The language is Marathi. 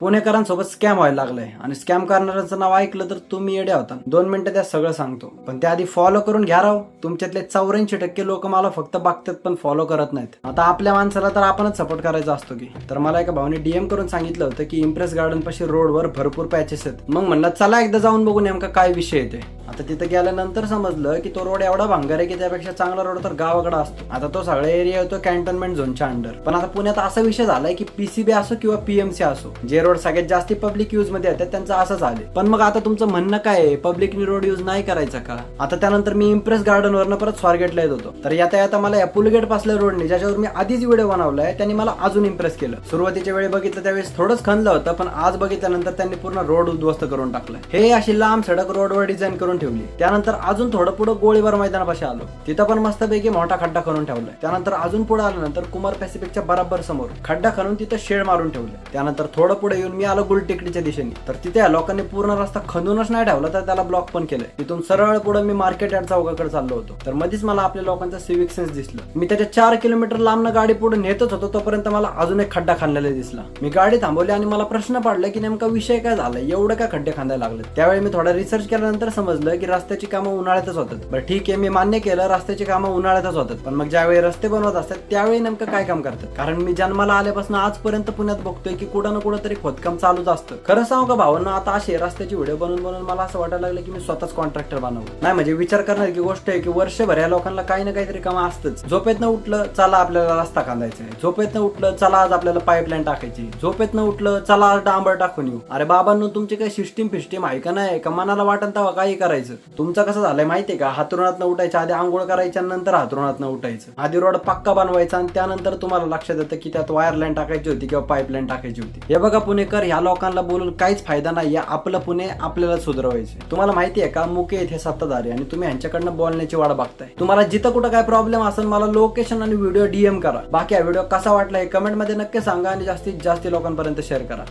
पुणेकरांसोबत स्कॅम व्हायला लागलाय आणि स्कॅम करणाऱ्यांचं नाव ऐकलं तर तुम्ही येडे होता. 2 मिनिटं त्यात सगळं सांगतो, पण त्याआधी फॉलो करून घ्या राव. तुमच्यातले 84% लोक मला फक्त बघतात पण फॉलो करत नाहीत. आता आपल्या माणसाला तर आपणच सपोर्ट करायचा असतो की. तर मला एका भाऊने डीएम करून सांगितलं होतं की इम्प्रेस गार्डन पाशी रोडवर भरपूर पॅचेस आहेत. मग म्हणलं चला एकदा जाऊन बघू नेमका काय विषय येते. आता तिथे गेल्यानंतर समजलं की तो रोड एवढा भांगार आहे की त्यापेक्षा चांगला रोड तर गावाकडे असतो. आता तो सगळा एरिया येतो कॅन्टोन्मेंट झोनच्या अंडर. पण आता पुण्यात असा विषय झालाय की पीसीबी असो किंवा पीएमसी असो, जे रोड सगळ्यात जास्त पब्लिक यूज मध्ये येतात त्यांचं असंच आले. पण मग आता तुमचं म्हणणं काय आहे, पब्लिकनी रोड यूज नाही करायचा का? आता त्यानंतर मी इम्प्रेस गार्डन वरनं परत स्वारगेटला येत होतो. तर येता मला या पुलगेट पासल्या रोडने, ज्याच्यावर मी आधीच व्हिडिओ बनवलाय, त्यांनी मला अजून इम्प्रेस केलं. सुरुवातीच्या वेळी बघितलं त्यावेळेस थोडंच खणलं होतं, पण आज बघितल्यानंतर त्यांनी पूर्ण रोड उद्ध्वस्त करून टाकलं. हे अशी लांब सडक रोडवर डिझाईन करून ठेवली. त्यानंतर अजून थोडं पुढे गोळीबार मैदानापाशी आलो. तिथं पण मस्तपैकी मोठा खड्डा करून ठेवलाय. त्यानंतर अजून पुढे आल्यानंतर कुमार पॅसिफिकच्या बरोबर समोर खड्डा खणून तिथं शेड मारून ठेवलं. त्यानंतर थोडं पुढे येऊन मी आलो गुलटेकडीच्या दिशेने. तर तिथे या लोकांनी पूर्ण रस्ता खणूनच नाही ठेवला, तर त्याला ब्लॉक पण केलंय. तिथून सरळ पुढे मी मार्केट यार्ड चौकाकडे चाललो होतो. तर मध्येच मला आपल्या लोकांचा सिव्हिक सेन्स दिसलं. मी त्याच्या 4 किलोमीटर लांबनं गाडी पुढे नेतच होतो, तोपर्यंत मला अजून एक खड्डा खांदलेला दिसला. मी गाडी थांबवली आणि मला प्रश्न पडला की नेमका विषय काय झाला, एवढं काय खड्डे खांदायला लागले. त्यावेळी मी थोडा रिसर्च केल्यानंतर समजलं की रस्त्याची कामं उन्हाळ्यातच होतात. बरं ठीक आहे, मी मान्य केलं रस्त्याची कामं उन्हाळ्यातच होतात, पण मग ज्यावेळी रस्ते बनवत असतात त्यावेळी नेमकं काय काम करतात? कारण मी जन्माला आल्यापासून आजपर्यंत पुण्यात बघतोय की कुठं ना कुठं तरी खोदकाम चालूच असतं. खरं सांगू का भावांना, आता असे रस्त्याची व्हिडिओ बनवून मला असं वाटायला लागलं की मी स्वतःच कॉन्ट्रॅक्टर बनावं. नाही म्हणजे विचार करणार की गोष्ट आहे की वर्षभर या लोकांना काही ना काहीतरी काम असतंच. झोपेतनं उठलं चला आपल्याला रस्ता खांदायचा, झोपेतनं उठलं चला आज आपल्याला पाईपलाईन टाकायची, झोपेतनं उठलं चला आज डांबर टाकून येऊ. अरे बाबांनो, तुमची काही सिस्टीम फिस्टीम आहे का नाही? का मनाला वाटण तेव्हा काही करायचं? तुमचं कसं झालंय माहितीये का, हातरुणात उठायच्या आधी आंघोळ करायच्या, नंतर हातरुणात उठायचं. आधी रोड पक्का बनवायचा आणि त्यानंतर तुम्हाला लक्षात येतं की त्यात वायर लाईन टाकायची होती किंवा पाईपलाईन टाकायची होती. हे बघा पुणेकर, ह्या लोकांना बोलून काहीच फायदा नाही. आपलं पुणे आपल्याला सुधरवायचे. तुम्हाला माहितीये का, मुके इथे सत्ताधारी आणि तुम्ही यांच्याकडनं बोलण्याची वाट बघताय. तुम्हाला जिथं कुठं काय प्रॉब्लेम असेल मला लोकेशन आणि व्हिडिओ डीएम करा. बाकी हा व्हिडिओ कसा वाटला हे कमेंट मध्ये नक्की सांगा आणि जास्तीत जास्त लोकांपर्यंत शेअर करा.